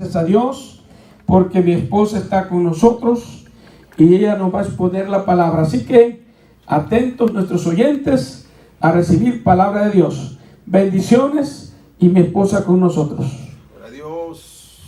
Gracias a Dios porque mi esposa está con nosotros y ella nos va a exponer la palabra. Así que atentos nuestros oyentes a recibir palabra de Dios. Bendiciones y mi esposa con nosotros. Gloria a Dios.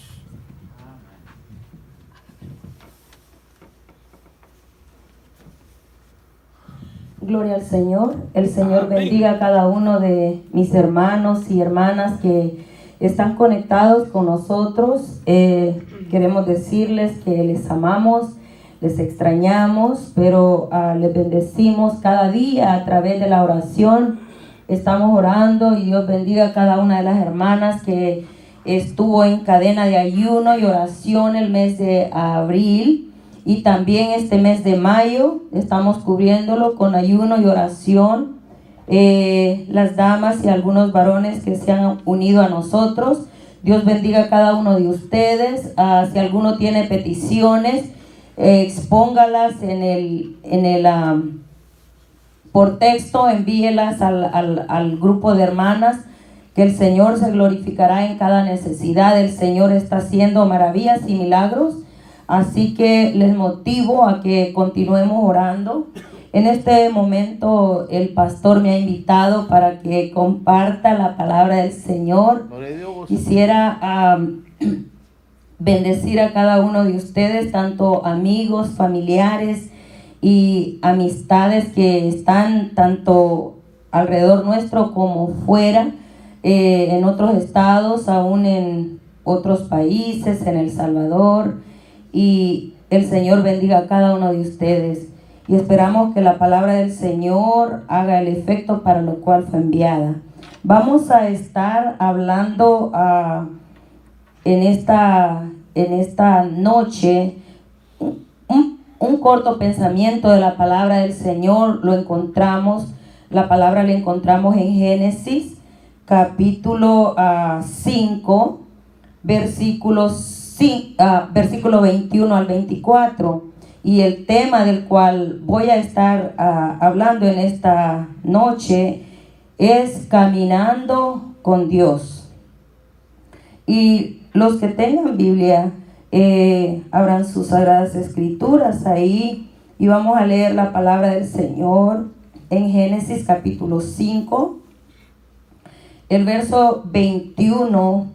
Gloria al Señor. El Señor bendiga a cada uno de mis hermanos y hermanas que están conectados con nosotros. Queremos decirles que les amamos, les extrañamos, pero les bendecimos cada día a través de la oración. Estamos orando y Dios bendiga a cada una de las hermanas que estuvo en cadena de ayuno y oración el mes de abril. Y también este mes de mayo estamos cubriéndolo con ayuno y oración. Las damas y algunos varones que se han unido a nosotros. Dios bendiga a cada uno de ustedes. Si alguno tiene peticiones, expóngalas por texto, envíelas al grupo de hermanas, que el Señor se glorificará en cada necesidad. El Señor está haciendo maravillas y milagros. Así que les motivo a que continuemos orando. En este momento el pastor me ha invitado para que comparta la palabra del Señor. Quisiera bendecir a cada uno de ustedes, tanto amigos, familiares y amistades que están tanto alrededor nuestro como fuera, en otros estados, aún en otros países, en El Salvador. Y el Señor bendiga a cada uno de ustedes. Y esperamos que la palabra del Señor haga el efecto para lo cual fue enviada. Vamos a estar hablando en esta noche un corto pensamiento de la palabra del Señor. La palabra la encontramos en Génesis capítulo 5, versículo 21 al 24. Y el tema del cual voy a estar hablando en esta noche es caminando con Dios. Y los que tengan Biblia, abran sus sagradas escrituras ahí y vamos a leer la palabra del Señor en Génesis capítulo 5, el verso 21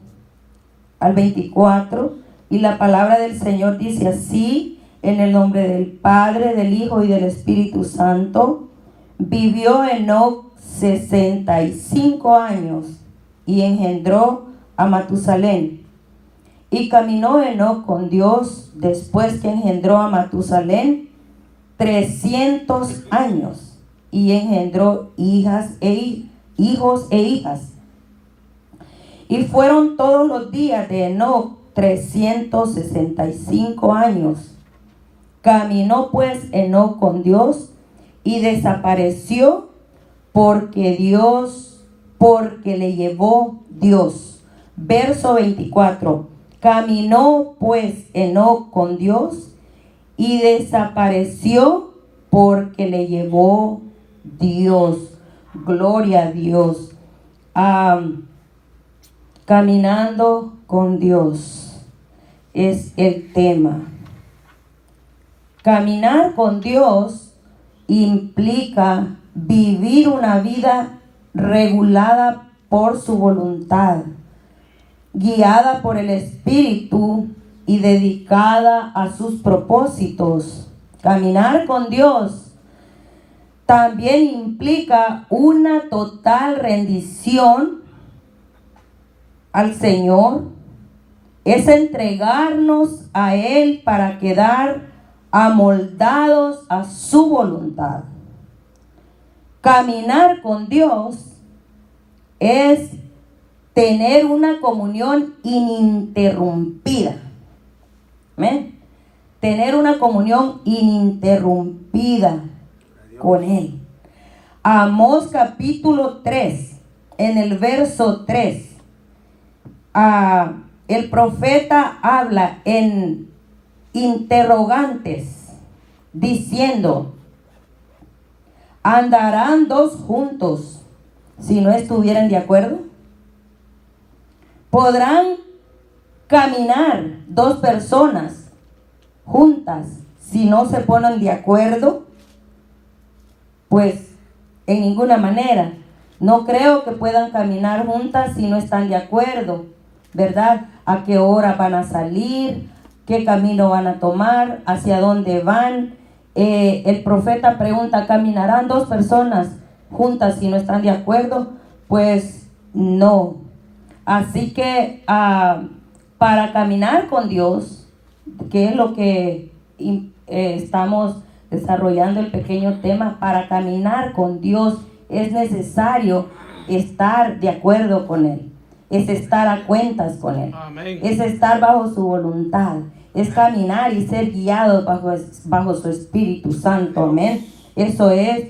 al 24. Y la palabra del Señor dice así: en el nombre del Padre, del Hijo y del Espíritu Santo. Vivió Enoc 65 años y engendró a Matusalén. Y caminó Enoc con Dios después que engendró a Matusalén 300 años y engendró hijos e hijas. Y fueron todos los días de Enoc 365 años. Caminó pues Enoc con Dios y desapareció porque le llevó Dios. Verso 24. Caminó pues Enoc con Dios y desapareció porque le llevó Dios. Gloria a Dios. Caminando con Dios es el tema. Caminar con Dios implica vivir una vida regulada por su voluntad, guiada por el Espíritu y dedicada a sus propósitos. Caminar con Dios también implica una total rendición al Señor. Es entregarnos a Él para quedar amoldados a su voluntad. Caminar con Dios es tener una comunión ininterrumpida. ¿Amén? Tener una comunión ininterrumpida con Él. Amós capítulo 3, en el verso 3. El profeta habla en interrogantes, diciendo: ¿andarán dos juntos si no estuvieran de acuerdo? ¿Podrán caminar dos personas juntas si no se ponen de acuerdo? Pues en ninguna manera. No creo que puedan caminar juntas si no están de acuerdo, ¿verdad? ¿A qué hora van a salir? ¿Qué camino van a tomar? ¿Hacia dónde van? El profeta pregunta, ¿caminarán dos personas juntas si no están de acuerdo? Pues no. Así que para caminar con Dios, que es lo que estamos desarrollando el pequeño tema, para caminar con Dios es necesario estar de acuerdo con Él, es estar a cuentas con Él. Amén. Es estar bajo su voluntad, es caminar y ser guiado bajo su Espíritu Santo. Amén. Eso es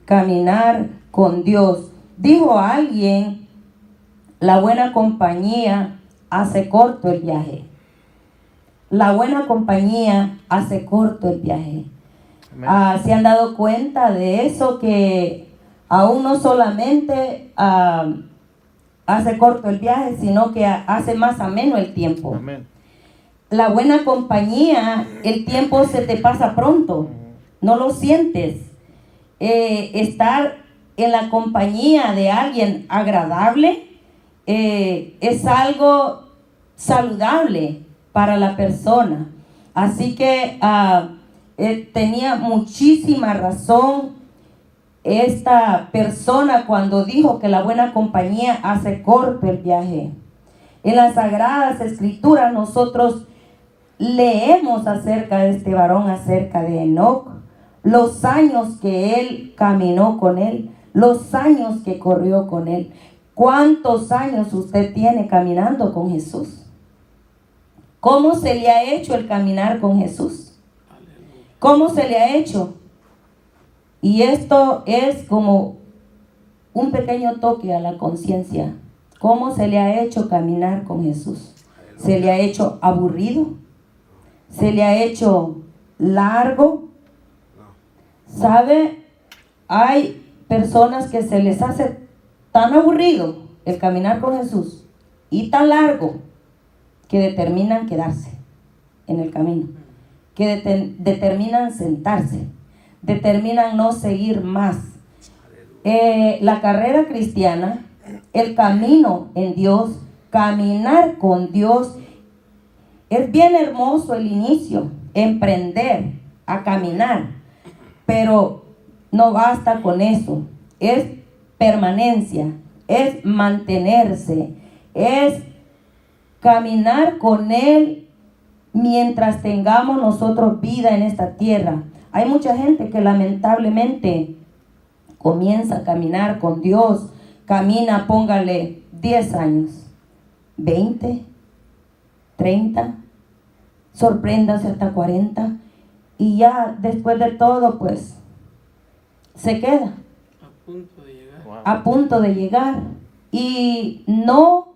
caminar con Dios. Dijo alguien, la buena compañía hace corto el viaje. La buena compañía hace corto el viaje. ¿Se han dado cuenta de eso? Que aún no solamente hace corto el viaje, sino que hace más ameno el tiempo. Amén. La buena compañía, el tiempo se te pasa pronto, no lo sientes. Estar en la compañía de alguien agradable es algo saludable para la persona. Así que tenía muchísima razón esta persona cuando dijo que la buena compañía hace corto el viaje. En las Sagradas Escrituras nosotros leemos acerca de este varón, acerca de Enoc, los años que él caminó con él, los años que corrió con él. ¿Cuántos años usted tiene caminando con Jesús? ¿Cómo se le ha hecho el caminar con Jesús? ¿Cómo se le ha hecho? Y esto es como un pequeño toque a la conciencia. ¿Cómo se le ha hecho caminar con Jesús? ¿Se le ha hecho aburrido? ¿Se le ha hecho largo? ¿Sabe? Hay personas que se les hace tan aburrido el caminar con Jesús y tan largo que determinan quedarse en el camino, que determinan sentarse, determinan no seguir más. La carrera cristiana, el camino en Dios, caminar con Dios, es bien hermoso el inicio, emprender a caminar, pero no basta con eso, es permanencia, es mantenerse, es caminar con Él mientras tengamos nosotros vida en esta tierra. Hay mucha gente que lamentablemente comienza a caminar con Dios, camina, póngale 10 años, 20, 30, sorpréndase hasta 40, y ya después de todo pues se queda a punto de llegar, y no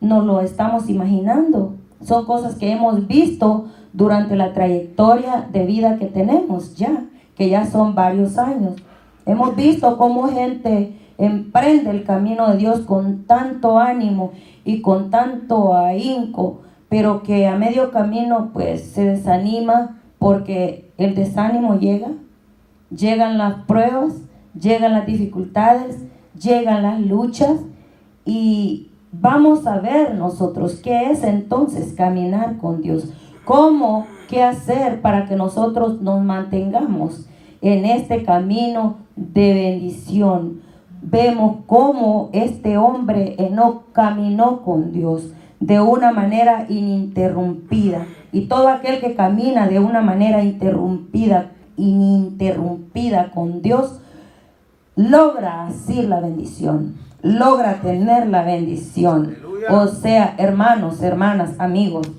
nos lo estamos imaginando. Son cosas que hemos visto durante la trayectoria de vida que tenemos ya, que ya son varios años. Hemos visto cómo gente emprende el camino de Dios con tanto ánimo y con tanto ahínco, pero que a medio camino pues se desanima, porque el desánimo llegan las pruebas, llegan las dificultades, llegan las luchas, y vamos a ver nosotros qué es entonces caminar con Dios. ¿Cómo? ¿Qué hacer para que nosotros nos mantengamos en este camino de bendición? Vemos cómo este hombre Enoc caminó con Dios de una manera ininterrumpida. Y todo aquel que camina de una manera ininterrumpida con Dios, logra así la bendición, logra tener la bendición. Aleluya. O sea, hermanos, hermanas, amigos,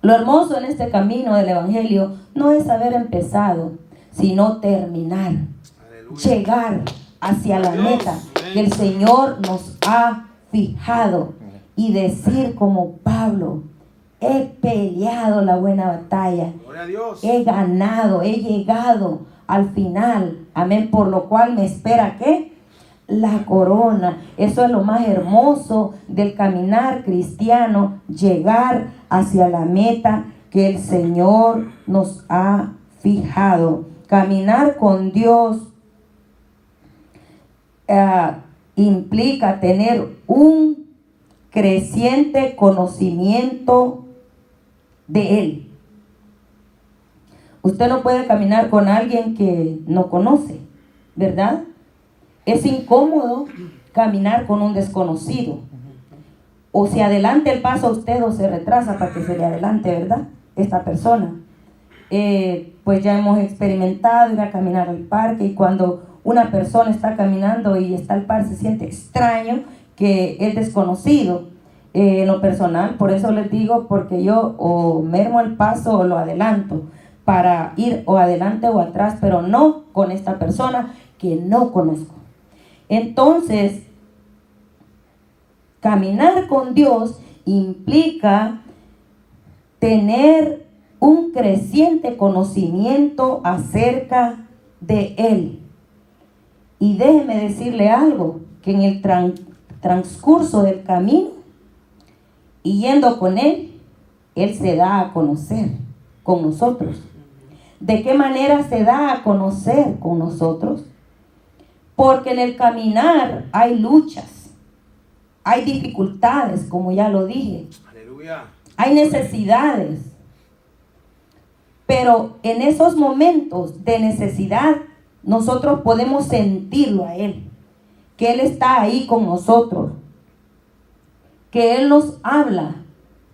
lo hermoso en este camino del Evangelio no es haber empezado, sino terminar. Aleluya. Llegar hacia la meta que el Señor nos ha fijado, y decir como Pablo: he peleado la buena batalla, he ganado, he llegado al final, amén, por lo cual me espera ¿qué? la corona. Eso es lo más hermoso del caminar cristiano, llegar hacia la meta que el Señor nos ha fijado. Caminar con Dios implica tener un creciente conocimiento de Él. Usted no puede caminar con alguien que no conoce, ¿verdad? Es incómodo caminar con un desconocido. O se adelanta el paso a usted o se retrasa para que se le adelante, ¿verdad? Esta persona. Pues ya hemos experimentado ir a caminar al parque, y cuando una persona está caminando y está al par, se siente extraño que es desconocido. En lo personal, por eso les digo, porque yo o mermo el paso o lo adelanto para ir o adelante o atrás, pero no con esta persona que no conozco. Entonces, caminar con Dios implica tener un creciente conocimiento acerca de Él. Y déjeme decirle algo, que en el transcurso del camino y yendo con Él, Él se da a conocer con nosotros. ¿De qué manera se da a conocer con nosotros? Porque en el caminar hay luchas, hay dificultades, como ya lo dije. Aleluya. Hay necesidades. Pero en esos momentos de necesidad, nosotros podemos sentirlo a Él, que Él está ahí con nosotros, que Él nos habla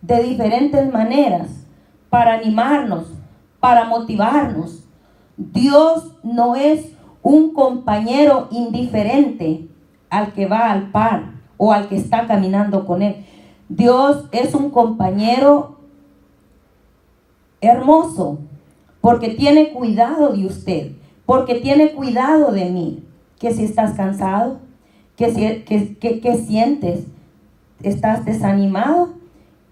de diferentes maneras para animarnos, para motivarnos. Dios no es un compañero indiferente al que va al par o al que está caminando con Él. Dios es un compañero hermoso, porque tiene cuidado de usted, porque tiene cuidado de mí. Que si estás cansado, que sientes, estás desanimado,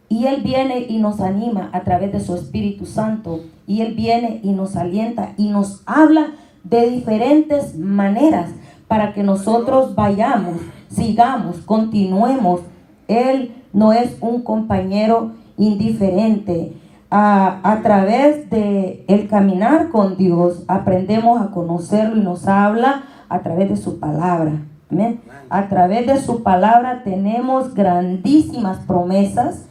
y Él viene y nos anima a través de su Espíritu Santo, y Él viene y nos alienta y nos habla de diferentes maneras para que nosotros vayamos, sigamos, continuemos. Él no es un compañero indiferente. A través de el caminar con Dios aprendemos a conocerlo, y nos habla a través de su palabra. Amén. A través de su palabra tenemos grandísimas promesas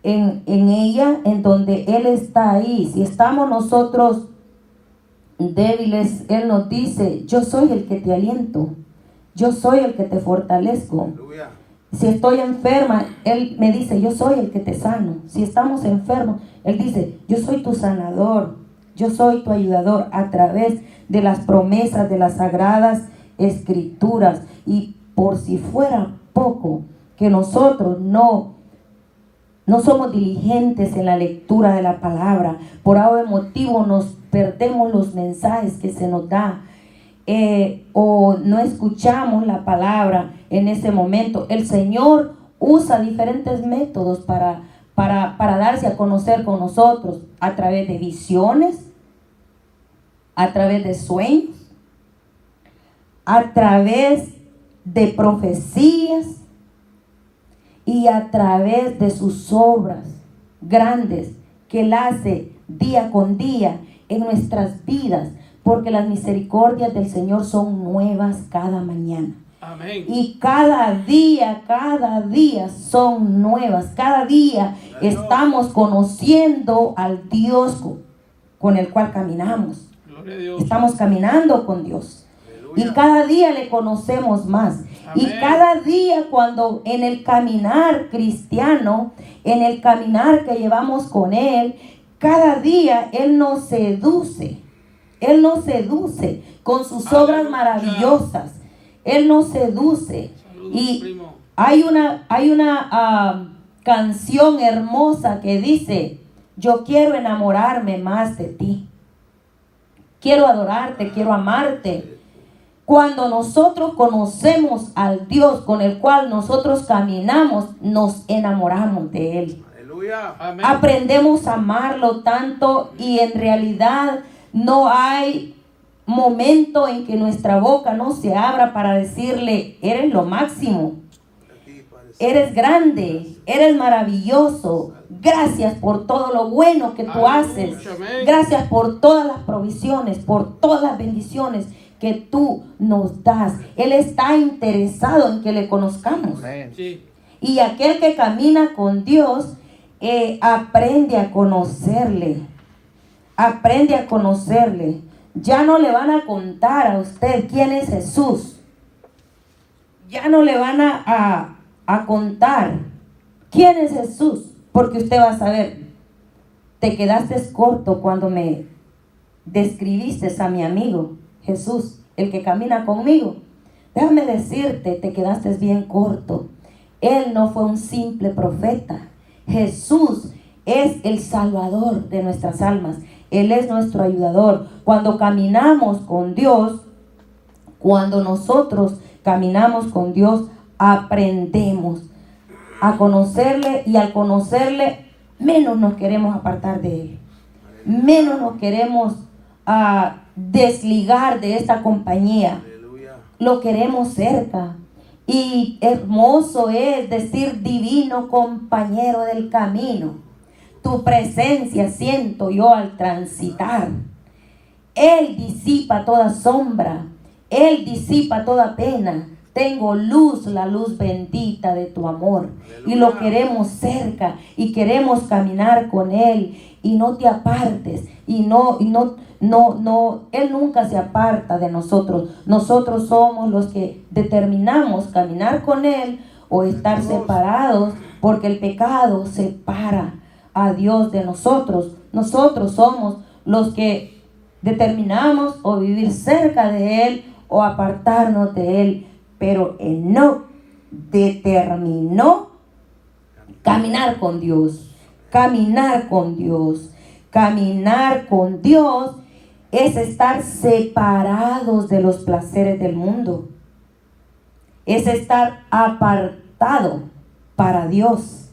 en ella, en donde Él está ahí. Si estamos nosotros débiles, Él nos dice: yo soy el que te aliento, yo soy el que te fortalezco. Aleluya. Si estoy enferma, Él me dice: yo soy el que te sano. Si estamos enfermos, Él dice: yo soy tu sanador, yo soy tu ayudador, a través de las promesas de las sagradas escrituras. Y por si fuera poco, que nosotros no somos diligentes en la lectura de la palabra, por algún motivo nos perdemos los mensajes que se nos da, o no escuchamos la palabra en ese momento. El Señor usa diferentes métodos para darse a conocer con nosotros, a través de visiones, a través de sueños, a través de profecías y a través de sus obras grandes que Él hace día con día en nuestras vidas, porque las misericordias del Señor son nuevas cada mañana. Amén. Y cada día son nuevas. Cada día estamos conociendo al Dios con el cual caminamos. Gloria a Dios. Estamos caminando con Dios. Aleluya. Y cada día le conocemos más. Amén. Y cada día, cuando en el caminar cristiano, en el caminar que llevamos con Él, cada día Él nos seduce. Él nos seduce con sus obras maravillosas. Él nos seduce. Saludos, y primo. Hay una canción hermosa que dice: yo quiero enamorarme más de ti. Quiero adorarte, quiero amarte. Cuando nosotros conocemos al Dios con el cual nosotros caminamos, nos enamoramos de Él. Aleluya. Amén. Aprendemos a amarlo tanto, y en realidad no hay momento en que nuestra boca no se abra para decirle, eres lo máximo, eres grande, eres maravilloso, gracias por todo lo bueno que tú haces, gracias por todas las provisiones, por todas las bendiciones que tú nos das. Él está interesado en que le conozcamos. Y aquel que camina con Dios aprende a conocerle. Aprende a conocerle. Ya no le van a contar a usted quién es Jesús. Ya no le van a contar quién es Jesús. Porque usted va a saber, te quedaste corto cuando me describiste a mi amigo Jesús, el que camina conmigo. Déjame decirte, te quedaste bien corto. Él no fue un simple profeta. Jesús es el Salvador de nuestras almas. Él es nuestro ayudador. Cuando caminamos con Dios, cuando nosotros caminamos con Dios, aprendemos a conocerle, y al conocerle, menos nos queremos apartar de Él. Menos nos queremos desligar de esta compañía. Lo queremos cerca. Y hermoso es decir, divino compañero del camino. Tu presencia siento yo al transitar. Él disipa toda sombra. Él disipa toda pena. Tengo luz, la luz bendita de tu amor. Aleluya. Y lo queremos cerca y queremos caminar con Él. Y no te apartes. Él nunca se aparta de nosotros. Nosotros somos los que determinamos caminar con Él o estar separados, porque el pecado separa a Dios de nosotros. Nosotros somos los que determinamos o vivir cerca de Él o apartarnos de Él. Pero Enoc determinó caminar con Dios. Caminar con Dios. Caminar con Dios es estar separados de los placeres del mundo. Es estar apartado para Dios.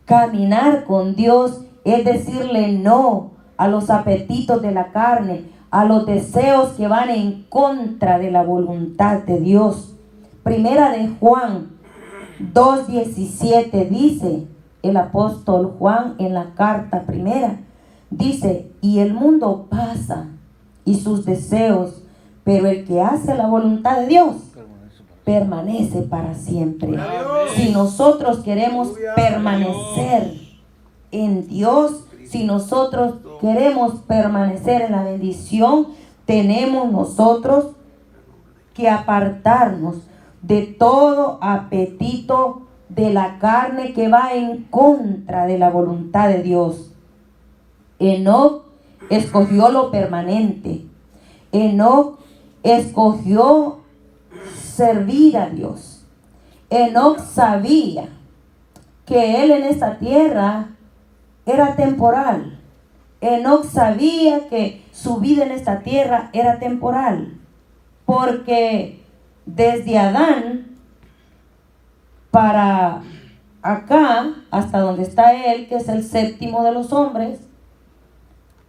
Caminar con Dios es decirle no a los apetitos de la carne, a los deseos que van en contra de la voluntad de Dios. Primera de Juan 2:17 dice el apóstol Juan en la carta primera, dice, y el mundo pasa y sus deseos, pero el que hace la voluntad de Dios permanece para siempre. Si nosotros queremos permanecer en Dios, si nosotros queremos permanecer en la bendición, tenemos nosotros que apartarnos de todo apetito de la carne que va en contra de la voluntad de Dios. Enoc escogió lo permanente. Enoc escogió servir a Dios. Enoc sabía que él en esta tierra era temporal. Enoc sabía que su vida en esta tierra era temporal, porque desde Adán para acá, hasta donde está él, que es el séptimo de los hombres,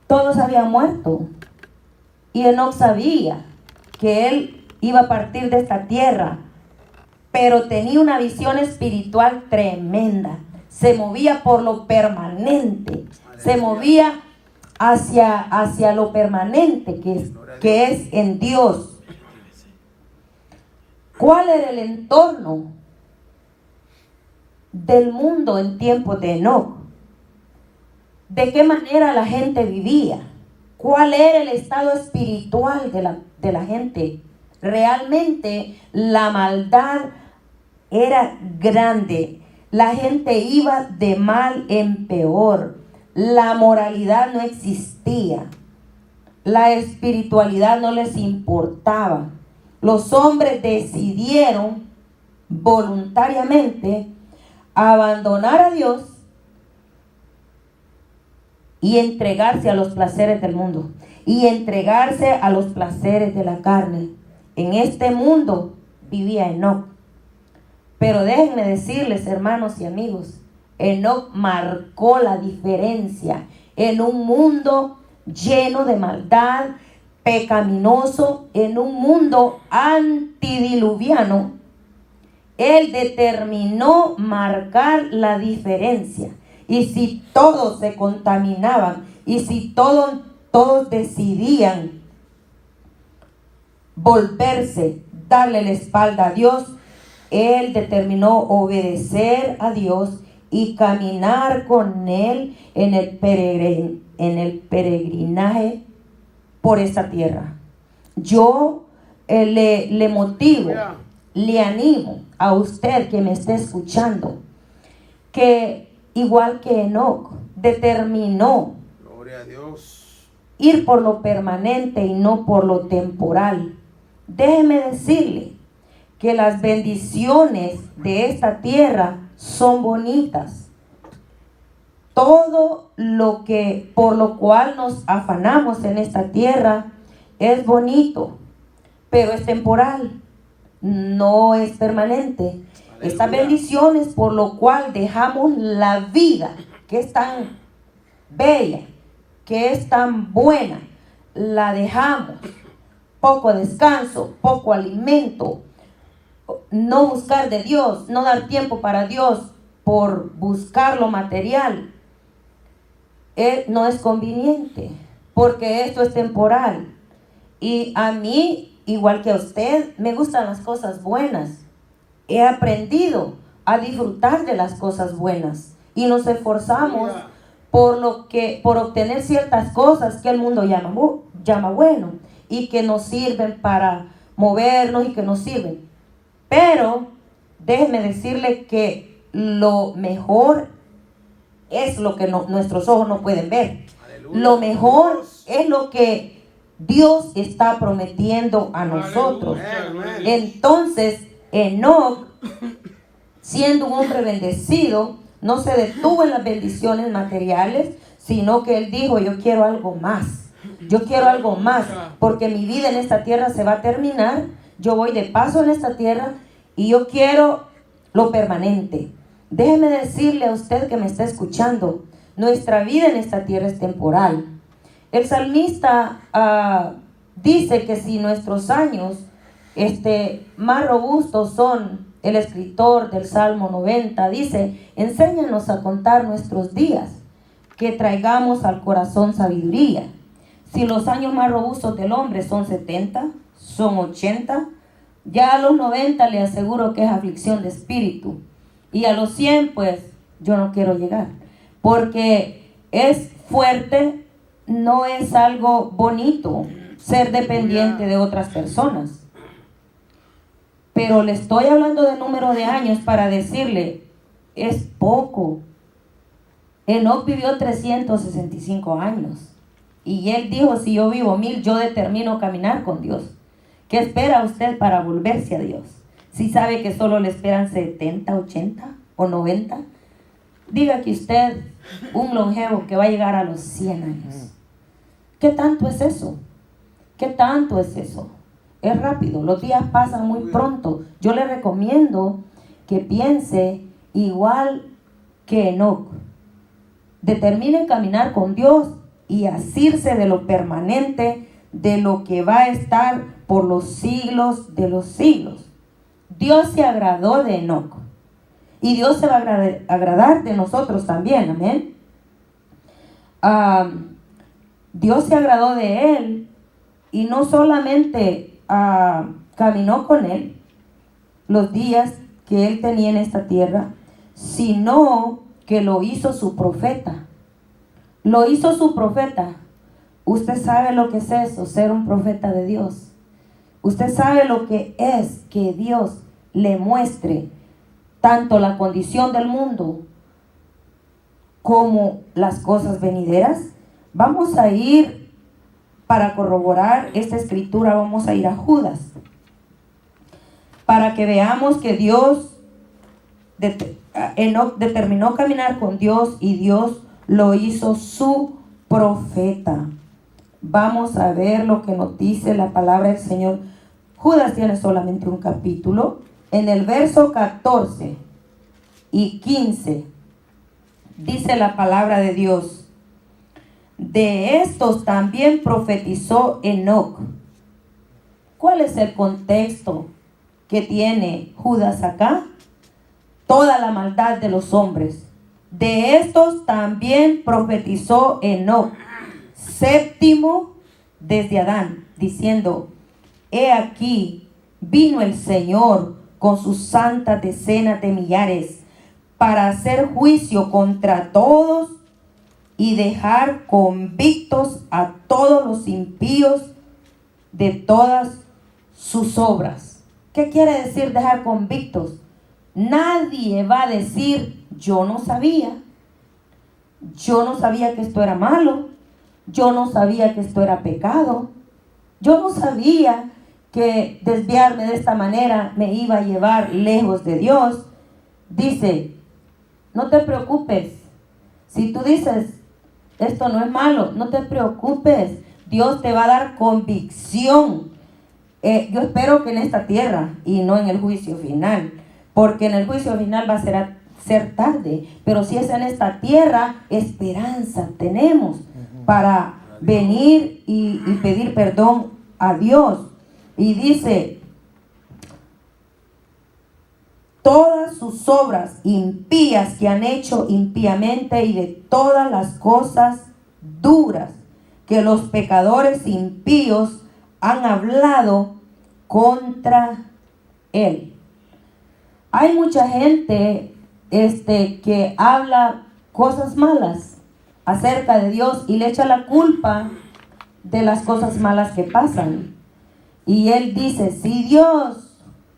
todos habían muerto. Y Enoc sabía que él iba a partir de esta tierra, pero tenía una visión espiritual tremenda. Se movía por lo permanente, se movía hacia lo permanente que es en Dios. ¿Cuál era el entorno del mundo en tiempos de Enoc? ¿De qué manera la gente vivía? ¿Cuál era el estado espiritual de la gente? Realmente la maldad era grande. La gente iba de mal en peor. La moralidad no existía. La espiritualidad no les importaba. Los hombres decidieron voluntariamente abandonar a Dios y entregarse a los placeres del mundo, y entregarse a los placeres de la carne. En este mundo vivía Enoc. Pero déjenme decirles, hermanos y amigos, Enoc marcó la diferencia en un mundo lleno de maldad, pecaminoso, en un mundo antidiluviano, Él determinó marcar la diferencia. Y si todos se contaminaban, y si todos decidían volverse, darle la espalda a Dios, Él determinó obedecer a Dios y caminar con Él en el peregrinaje por esta tierra. Yo le motivo, le animo a usted que me esté escuchando, que igual que Enoc determinó, gloria a Dios, ir por lo permanente y no por lo temporal. Déjeme decirle que las bendiciones de esta tierra son bonitas. Todo lo que por lo cual nos afanamos en esta tierra es bonito, pero es temporal, no es permanente. Aleluya. Estas bendiciones por lo cual dejamos la vida, que es tan bella, que es tan buena, la dejamos. Poco descanso, poco alimento, no buscar de Dios, no dar tiempo para Dios por buscar lo material, no es conveniente, porque esto es temporal. Y a mí, igual que a usted, me gustan las cosas buenas. He aprendido a disfrutar de las cosas buenas y nos esforzamos por obtener ciertas cosas que el mundo llama bueno y que nos sirven para movernos y que nos sirven. Pero déjeme decirle que lo mejor es lo que nuestros ojos no pueden ver. Aleluya. Lo mejor es lo que Dios está prometiendo a nosotros. Aleluya. Entonces, Enoc, siendo un hombre bendecido, no se detuvo en las bendiciones materiales, sino que él dijo: yo quiero algo más. Yo quiero algo más, porque mi vida en esta tierra se va a terminar. Yo voy de paso en esta tierra y yo quiero lo permanente. Déjeme decirle a usted que me está escuchando, nuestra vida en esta tierra es temporal. El salmista dice que si nuestros años más robustos son, el escritor del Salmo 90 dice: enséñanos a contar nuestros días, que traigamos al corazón sabiduría. Si los años más robustos del hombre son 70, son 80, ya a los 90 le aseguro que es aflicción de espíritu. Y a los 100, pues, yo no quiero llegar. Porque es fuerte, no es algo bonito ser dependiente de otras personas. Pero le estoy hablando de número de años para decirle, es poco. Enoc vivió 365 años. Y él dijo: si yo vivo 1000, yo determino caminar con Dios. ¿Qué espera usted para volverse a Dios? Si sabe que solo le esperan 70, 80 o 90. Diga que usted, un longevo que va a llegar a los 100 años. ¿Qué tanto es eso? ¿Qué tanto es eso? Es rápido, los días pasan muy pronto. Yo le recomiendo que piense igual que Enoc. Determine caminar con Dios y asirse de lo permanente, de lo que va a estar por los siglos de los siglos. Dios se agradó de Enoc y Dios se va a agradar de nosotros también, amén. Dios se agradó de él y no solamente caminó con él los días que él tenía en esta tierra, sino que lo hizo su profeta. Lo hizo su profeta. Usted sabe lo que es eso, ser un profeta de Dios. Usted sabe lo que es que Dios le muestre tanto la condición del mundo como las cosas venideras. Vamos a ir, para corroborar esta escritura, vamos a ir a Judas, para que veamos que Enoc determinó caminar con Dios y Dios lo hizo su profeta. Vamos a ver lo que nos dice la palabra del Señor. Judas tiene solamente un capítulo. En el verso 14 y 15 dice la palabra de Dios: De estos también profetizó Enoc. ¿Cuál es el contexto que tiene Judas acá? Toda la maldad de los hombres. De estos también profetizó Enoc, séptimo desde Adán, diciendo: he aquí, vino el Señor con sus santas decenas de millares para hacer juicio contra todos y dejar convictos a todos los impíos de todas sus obras. ¿Qué quiere decir dejar convictos? Nadie va a decir: yo no sabía que esto era malo, yo no sabía que esto era pecado, yo no sabía que desviarme de esta manera me iba a llevar lejos de Dios. Dice: no te preocupes. Si tú dices esto no es malo, no te preocupes. Dios te va a dar convicción. Yo espero que en esta tierra y no en el juicio final, porque en el juicio final va a ser tarde. Pero si es en esta tierra, esperanza tenemos para venir y pedir perdón a Dios. Y dice: todas sus obras impías que han hecho impíamente, y de todas las cosas duras que los pecadores impíos han hablado contra él. Hay mucha gente que habla cosas malas acerca de Dios y le echa la culpa de las cosas malas que pasan. Y él dice: si Dios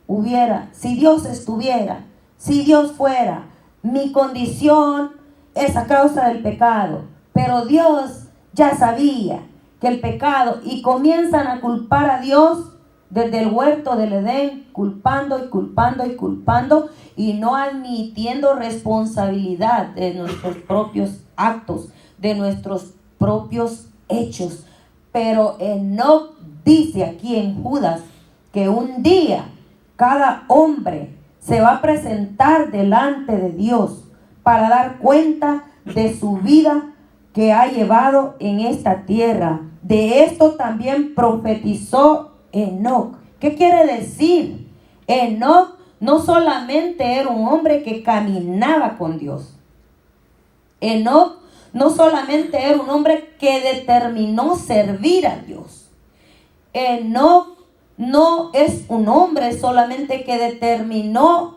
estuviera, si Dios fuera, mi condición es a causa del pecado, pero Dios ya sabía que el pecado, y comienzan a culpar a Dios desde el huerto del Edén, culpando y culpando y culpando, y no admitiendo responsabilidad de nuestros propios actos, de nuestros propios hechos. Pero Enoc dice aquí en Judas que un día cada hombre se va a presentar delante de Dios para dar cuenta de su vida que ha llevado en esta tierra. De esto también profetizó Enoc. ¿Qué quiere decir? Enoc no solamente era un hombre que caminaba con Dios. Enoc no solamente era un hombre que determinó servir a Dios. Enoc no es un hombre solamente que determinó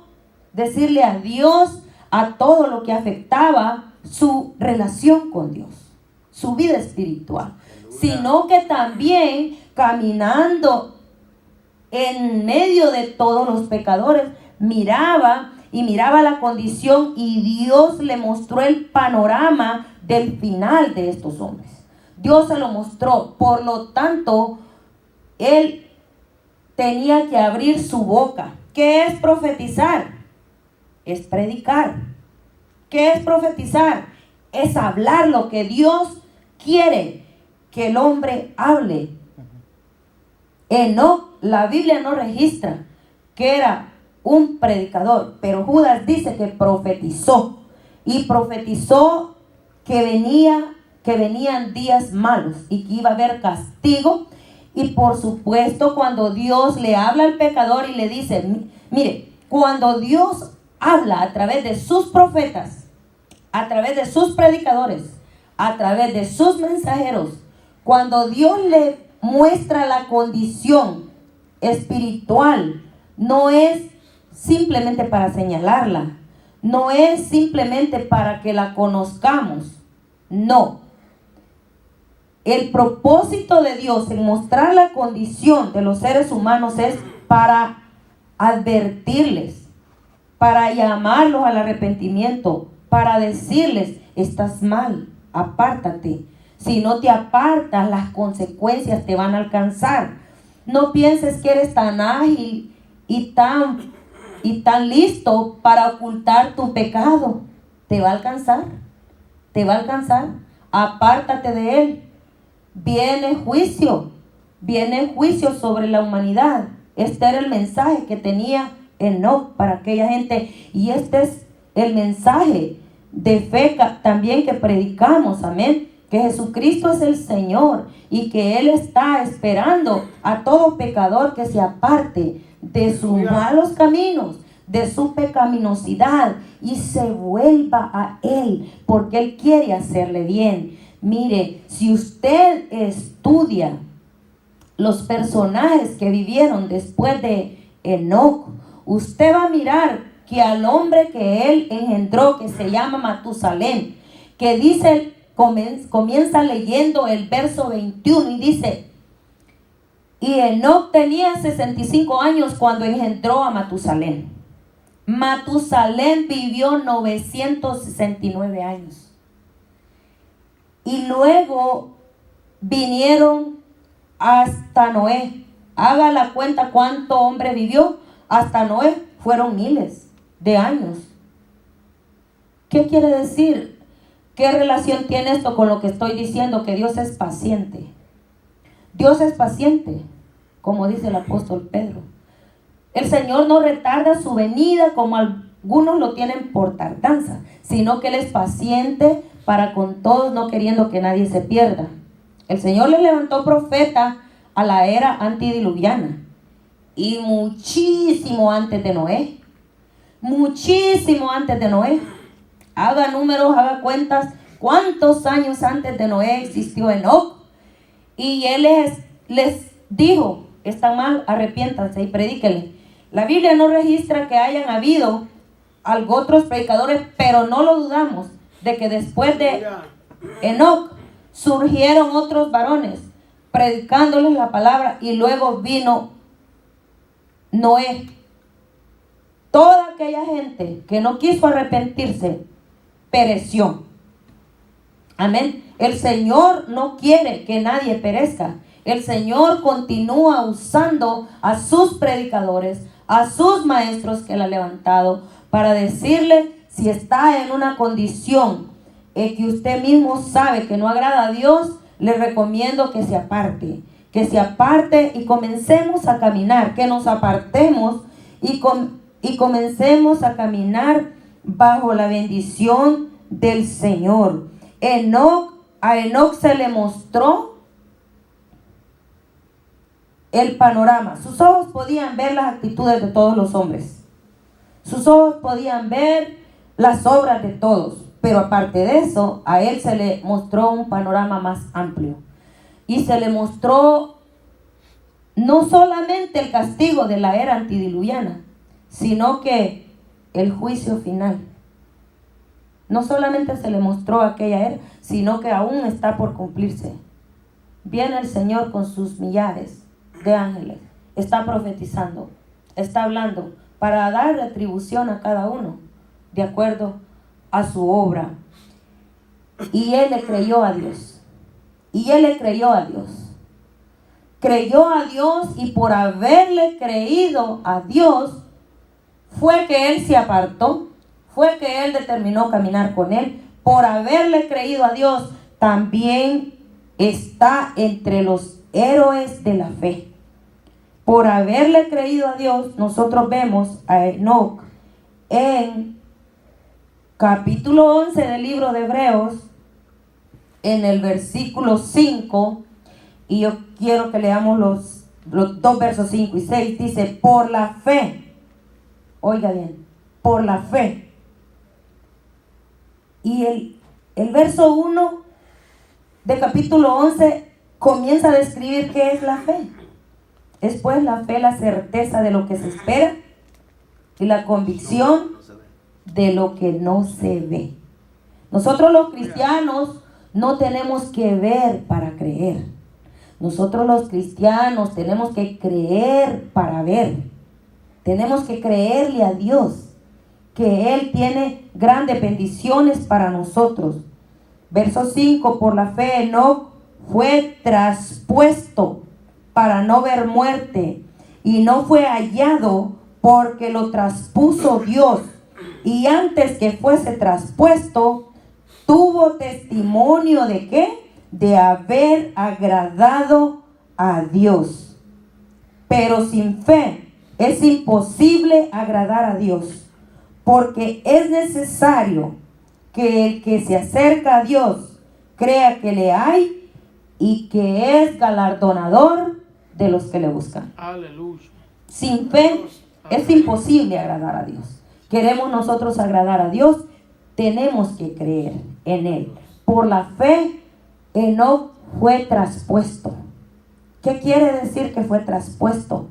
decirle adiós a todo lo que afectaba su relación con Dios, su vida espiritual, sino que también caminando en medio de todos los pecadores, miraba la condición, y Dios le mostró el panorama del final de estos hombres. Dios se lo mostró. Por lo tanto, él tenía que abrir su boca. ¿Qué es profetizar? Es predicar. ¿Qué es profetizar? Es hablar lo que Dios quiere que el hombre hable. Enoc, la Biblia no registra que era un predicador, pero Judas dice que profetizó, y profetizó que venían días malos y que iba a haber castigo. Y por supuesto, cuando Dios le habla al pecador y le dice, mire, cuando Dios habla a través de sus profetas, a través de sus predicadores, a través de sus mensajeros, cuando Dios le muestra la condición espiritual, no es simplemente para señalarla, no es simplemente para que la conozcamos, no. El propósito de Dios en mostrar la condición de los seres humanos es para advertirles, para llamarlos al arrepentimiento, para decirles: estás mal, apártate. Si no te apartas, las consecuencias te van a alcanzar. No pienses que eres tan ágil y tan listo para ocultar tu pecado. Te va a alcanzar, te va a alcanzar. Apártate de él. Viene juicio sobre la humanidad. Este era el mensaje que tenía Enoc para aquella gente, y este es el mensaje de fe también que predicamos, amén, que Jesucristo es el Señor y que Él está esperando a todo pecador que se aparte de sus malos caminos, de su pecaminosidad y se vuelva a Él, porque Él quiere hacerle bien. Mire, si usted estudia los personajes que vivieron después de Enoc, usted va a mirar que al hombre que él engendró, que se llama Matusalén, que dice, comienza leyendo el verso 21 y dice: y Enoc tenía 65 años cuando engendró a Matusalén. Matusalén vivió 969 años. Y luego vinieron hasta Noé. Haga la cuenta cuánto hombre vivió hasta Noé. Fueron miles de años. ¿Qué quiere decir? ¿Qué relación tiene esto con lo que estoy diciendo? Que Dios es paciente. Dios es paciente, como dice el apóstol Pedro. El Señor no retarda su venida como algunos lo tienen por tardanza, sino que Él es paciente para con todos, no queriendo que nadie se pierda. El Señor le levantó profeta a la era antidiluviana y muchísimo antes de Noé. Muchísimo antes de Noé. Haga números, haga cuentas. ¿Cuántos años antes de Noé existió Enoc? Y Él les dijo: están mal, arrepiéntanse y predíquenle. La Biblia no registra que hayan habido otros predicadores, pero no lo dudamos de que después de Enoc surgieron otros varones predicándoles la palabra, y luego vino Noé. Toda aquella gente que no quiso arrepentirse pereció. Amén. El Señor no quiere que nadie perezca. El Señor continúa usando a sus predicadores, a sus maestros que Él ha levantado, para decirle: si está en una condición que usted mismo sabe que no agrada a Dios, le recomiendo que se aparte y comencemos a caminar, que nos apartemos y comencemos a caminar bajo la bendición del Señor. A Enoc se le mostró el panorama. Sus ojos podían ver las actitudes de todos los hombres. Sus ojos podían ver las obras de todos. Pero aparte de eso, a él se le mostró un panorama más amplio. Y se le mostró no solamente el castigo de la era antidiluviana, sino que el juicio final. No solamente se le mostró aquella era, sino que aún está por cumplirse. Viene el Señor con sus millares de ángeles. Está profetizando, está hablando para dar retribución a cada uno de acuerdo a su obra. Y él le creyó a Dios. Creyó a Dios, y por haberle creído a Dios fue que él se apartó, fue que él determinó caminar con él. Por haberle creído a Dios, también está entre los héroes de la fe. Por haberle creído a Dios, nosotros vemos a Enoc en capítulo 11 del libro de Hebreos, en el versículo 5, y yo quiero que leamos los dos versos 5 y 6. Dice: por la fe, oiga bien, por la fe. Y el verso 1 de capítulo 11 comienza a describir qué es la fe. Después, la fe, la certeza de lo que se espera, y la convicción de lo que no se ve. Nosotros los cristianos no tenemos que ver para creer. Nosotros los cristianos tenemos que creer para ver. Tenemos que creerle a Dios que Él tiene grandes bendiciones para nosotros. Verso 5: por la fe Enoc fue traspuesto para no ver muerte, y no fue hallado porque lo traspuso Dios. Y antes que fuese traspuesto, tuvo testimonio de ¿qué? De haber agradado a Dios. Pero sin fe es imposible agradar a Dios, porque es necesario que el que se acerca a Dios crea que le hay y que es galardonador de los que le buscan. Aleluya. Sin fe es imposible agradar a Dios. Queremos nosotros agradar a Dios, tenemos que creer en Él. Por la fe, Enoc fue traspuesto. ¿Qué quiere decir que fue traspuesto?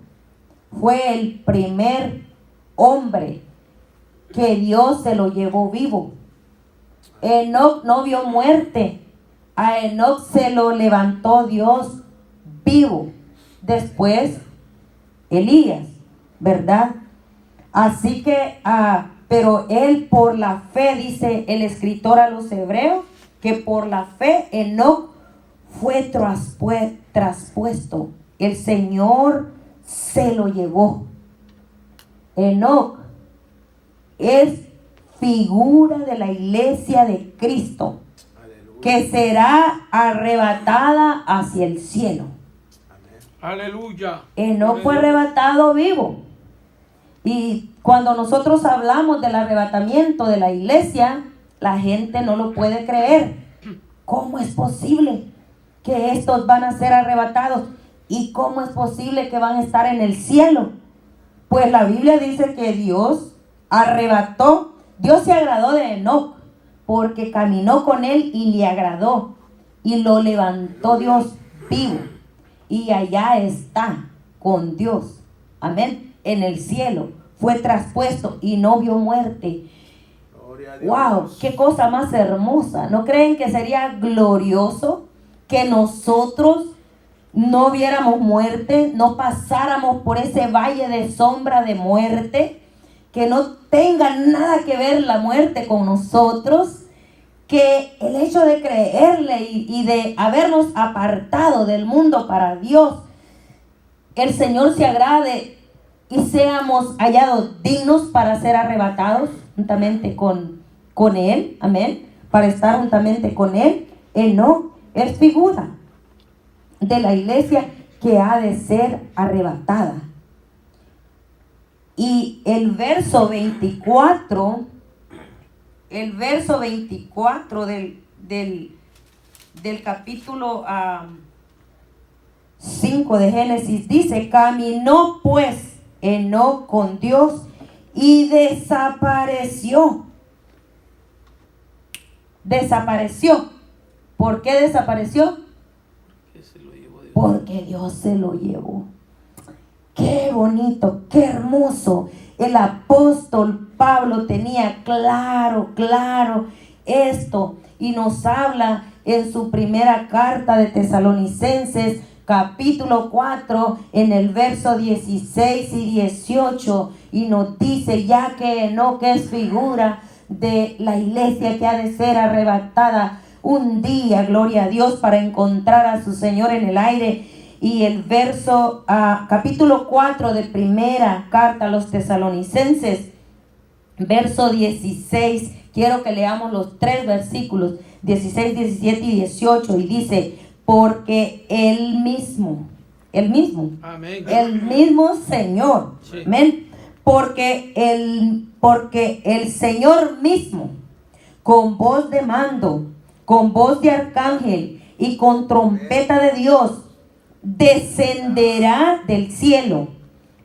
Fue el primer hombre que Dios se lo llevó vivo. Enoc no vio muerte. A Enoc se lo levantó Dios vivo. Después, Elías, ¿verdad? Así que, pero él por la fe, dice el escritor a los hebreos, que por la fe Enoc fue traspuesto. El Señor se lo llevó. Enoc es figura de la iglesia de Cristo, que será arrebatada hacia el cielo. Aleluya. Enoc fue arrebatado vivo. Y cuando nosotros hablamos del arrebatamiento de la iglesia, la gente no lo puede creer. ¿Cómo es posible que estos van a ser arrebatados? ¿Y cómo es posible que van a estar en el cielo? Pues la Biblia dice que Dios arrebató, Dios se agradó de Enoc, porque caminó con él y le agradó, y lo levantó Dios vivo, y allá está con Dios, amén, en el cielo. Fue traspuesto y no vio muerte. ¡Wow! ¡Qué cosa más hermosa! ¿No creen que sería glorioso que nosotros no viéramos muerte, no pasáramos por ese valle de sombra de muerte, que no tenga nada que ver la muerte con nosotros, que el hecho de creerle y de habernos apartado del mundo para Dios, el Señor se agrade y seamos hallados dignos para ser arrebatados juntamente con Él, amén, para estar juntamente con Él. Enoc es figura de la iglesia que ha de ser arrebatada. Y el verso 24 del capítulo 5 de Génesis dice: caminó pues Enoc con Dios y desapareció. Desapareció. ¿Por qué desapareció? Porque Dios se lo llevó. Qué bonito, qué hermoso. El apóstol Pablo tenía claro esto, y nos habla en su primera carta de Tesalonicenses, capítulo 4, en el verso 16 y 18, y nos dice: ya que Enoc es figura de la iglesia que ha de ser arrebatada un día, gloria a Dios, para encontrar a su Señor en el aire. Y el verso, capítulo 4 de primera carta a los Tesalonicenses, verso 16, quiero que leamos los tres versículos, 16, 17 y 18, y dice: porque el mismo, amén, el mismo Señor, sí, amén, porque el Señor mismo, con voz de mando, con voz de arcángel y con trompeta de Dios, descenderá del cielo,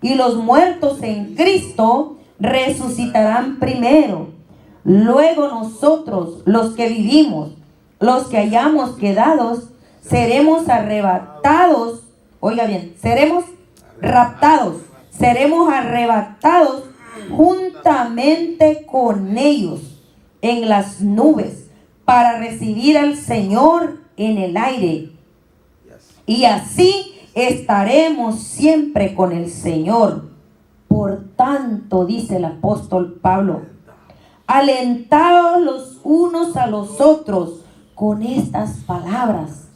y los muertos en Cristo resucitarán primero. Luego nosotros, los que vivimos, los que hayamos quedado, seremos arrebatados. Oiga bien, seremos arrebatados juntamente con ellos en las nubes para recibir al Señor en el aire. Y así estaremos siempre con el Señor. Por tanto, dice el apóstol Pablo, alentaos los unos a los otros con estas palabras: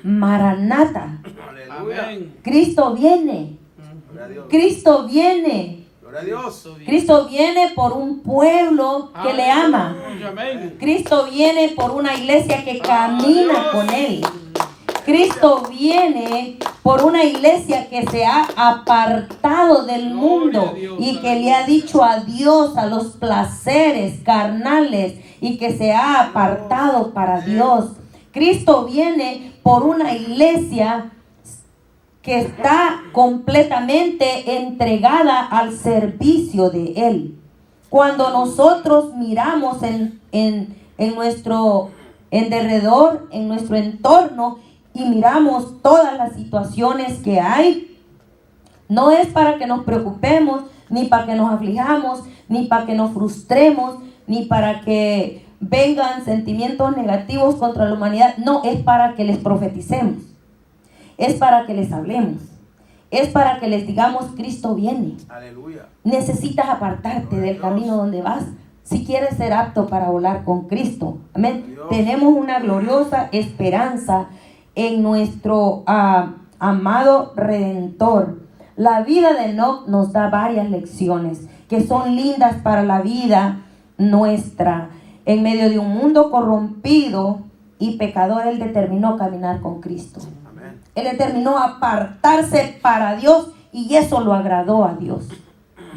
Maranata. Amén. Cristo viene. Cristo viene. Cristo viene por un pueblo que le ama. Cristo viene por una iglesia que camina con Él. Cristo viene por una iglesia que se ha apartado del mundo y que le ha dicho adiós a los placeres carnales y que se ha apartado para Dios. Cristo viene por una iglesia que está completamente entregada al servicio de Él. Cuando nosotros miramos en nuestro derredor, en nuestro entorno, y miramos todas las situaciones que hay, no es para que nos preocupemos, ni para que nos aflijamos, ni para que nos frustremos, ni para que vengan sentimientos negativos contra la humanidad. No, es para que les profeticemos, es para que les hablemos, es para que les digamos: Cristo viene. Aleluya. Necesitas apartarte del camino donde vas si quieres ser apto para volar con Cristo. Amén. Tenemos una gloriosa esperanza en nuestro amado Redentor. La vida de Enoc nos da varias lecciones que son lindas para la vida nuestra. En medio de un mundo corrompido y pecador, él determinó caminar con Cristo. Amén. Él determinó apartarse para Dios y eso lo agradó a Dios.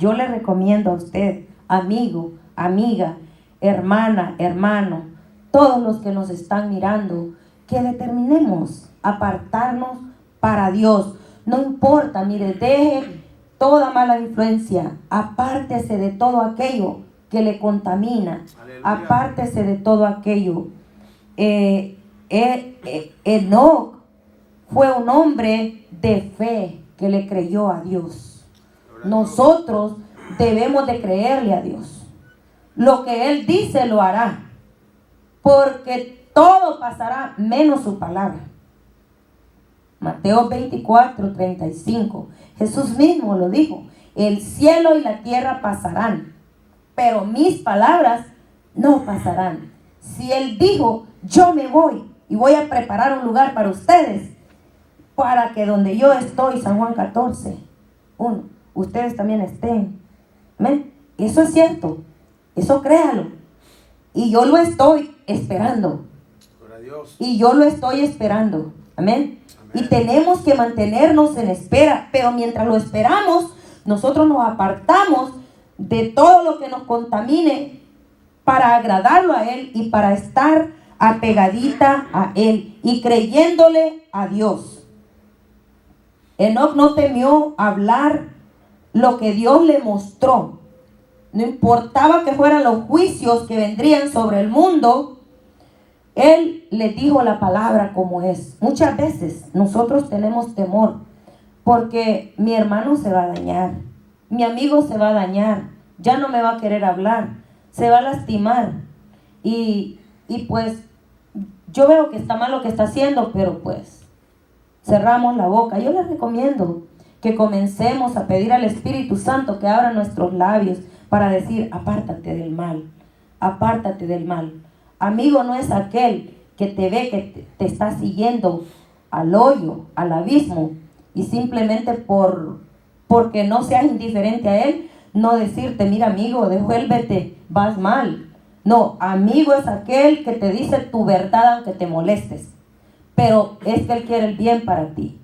Yo le recomiendo a usted, amigo, amiga, hermana, hermano, todos los que nos están mirando, que determinemos apartarnos para Dios. No importa, mire, deje toda mala influencia, apártese de todo aquello que le contamina. Aleluya. Apártese de todo aquello. Enoc fue un hombre de fe que le creyó a Dios. Nosotros debemos de creerle a Dios. Lo que Él dice lo hará, porque todo pasará menos su palabra. Mateo 24:35. Jesús mismo lo dijo: el cielo y la tierra pasarán, pero mis palabras no pasarán. Si Él dijo: yo me voy y voy a preparar un lugar para ustedes, para que donde yo estoy, San Juan 14:1, ustedes también estén. Amén. Eso es cierto, eso créalo. Y yo lo estoy esperando. Gloria a Dios. Y yo lo estoy esperando. Amén. Amén. Y tenemos que mantenernos en espera. Pero mientras lo esperamos, nosotros nos apartamos de todo lo que nos contamine para agradarlo a Él y para estar apegadita a Él y creyéndole a Dios. Enoc no temió hablar lo que Dios le mostró. No importaba que fueran los juicios que vendrían sobre el mundo, Él le dijo la palabra como es. Muchas veces nosotros tenemos temor porque mi hermano se va a dañar, mi amigo se va a dañar, ya no me va a querer hablar, se va a lastimar. Y pues yo veo que está mal lo que está haciendo, pero pues cerramos la boca. Yo les recomiendo que comencemos a pedir al Espíritu Santo que abra nuestros labios para decir: apártate del mal, apártate del mal. Amigo no es aquel que te ve, que te está siguiendo al hoyo, al abismo, y simplemente porque no seas indiferente a él, no decirte: mira amigo, devuélvete, vas mal. No, amigo es aquel que te dice tu verdad aunque te molestes, pero es que Él quiere el bien para ti.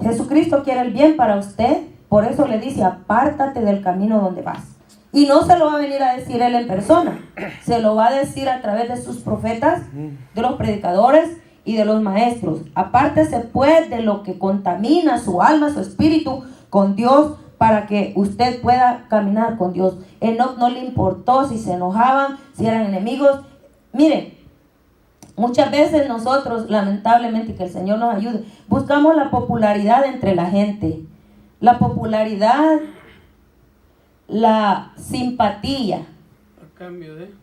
Jesucristo quiere el bien para usted, por eso le dice: apártate del camino donde vas. Y no se lo va a venir a decir Él en persona, se lo va a decir a través de sus profetas, de los predicadores y de los maestros. Apártese pues de lo que contamina su alma, su espíritu con Dios, para que usted pueda caminar con Dios. Enoc no le importó si se enojaban, si eran enemigos. Miren, muchas veces nosotros, lamentablemente, que el Señor nos ayude, buscamos la popularidad entre la gente. La popularidad, la simpatía. A cambio de...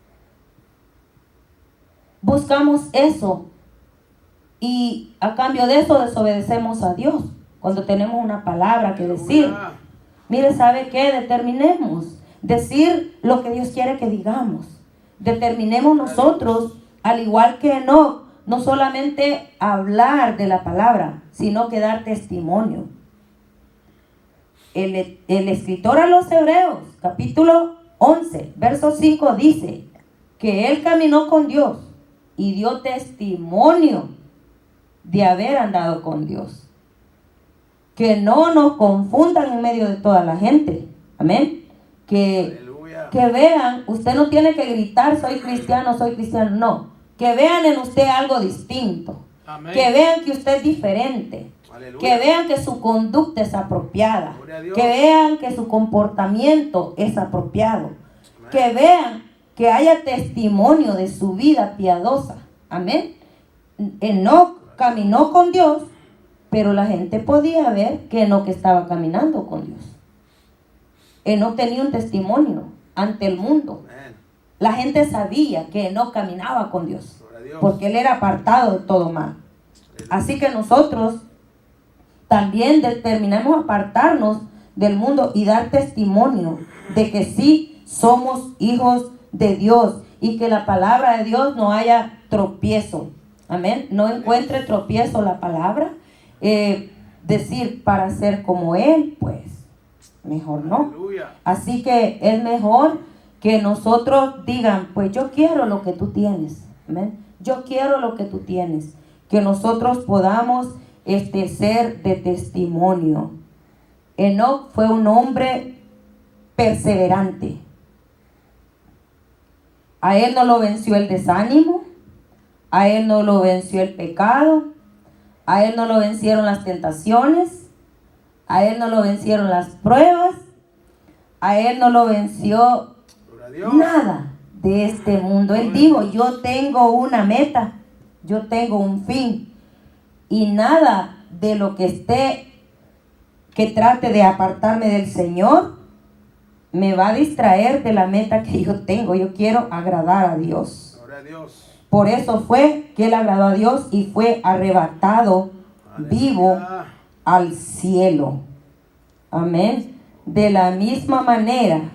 Buscamos eso. Y a cambio de eso desobedecemos a Dios. Cuando tenemos una palabra que decir. Mire, ¿sabe qué? Determinemos decir lo que Dios quiere que digamos. Determinemos nosotros, al igual que Enoc, no solamente hablar de la palabra, sino que dar testimonio. El escritor a los Hebreos, capítulo 11, verso 5, dice que él caminó con Dios y dio testimonio de haber andado con Dios. que no nos confundan en medio de toda la gente. Amén. Que vean, usted no tiene que gritar, soy cristiano, no. Que vean en usted algo distinto. Amén. Que vean que usted es diferente. Aleluya. Que vean que su conducta es apropiada. Que vean que su comportamiento es apropiado. Amén. Que vean que haya testimonio de su vida piadosa. Amén. Enoc caminó con Dios, pero la gente podía ver que Enoc estaba caminando con Dios. Enoc tenía un testimonio ante el mundo. Amén. La gente sabía que Enoc caminaba con Dios, porque él era apartado de todo mal. Así que nosotros también determinamos apartarnos del mundo y dar testimonio de que sí somos hijos de Dios y que la palabra de Dios no haya tropiezo. Amén. No encuentre tropiezo la palabra. Decir para ser como Él, pues mejor no. Así que es mejor que nosotros digan, pues yo quiero lo que tú tienes. Amén. Yo quiero lo que tú tienes. Que nosotros podamos ser de testimonio. Enoc fue un hombre perseverante. A él no lo venció el desánimo, a él no lo venció el pecado, a él no lo vencieron las tentaciones, a él no lo vencieron las pruebas, a él no lo venció nada de este mundo. Él dijo, yo tengo una meta, yo tengo un fin, y nada de lo que trate de apartarme del Señor me va a distraer de la meta que yo tengo. Yo quiero agradar a Dios. Por eso fue que él agradó a Dios y fue arrebatado vivo al cielo. Amén. De la misma manera,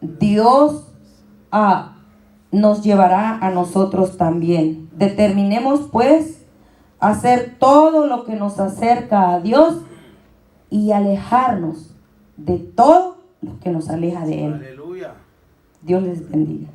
Dios nos llevará a nosotros también. Determinemos pues hacer todo lo que nos acerca a Dios y alejarnos de todo lo que nos aleja de Él. Aleluya. Dios les bendiga.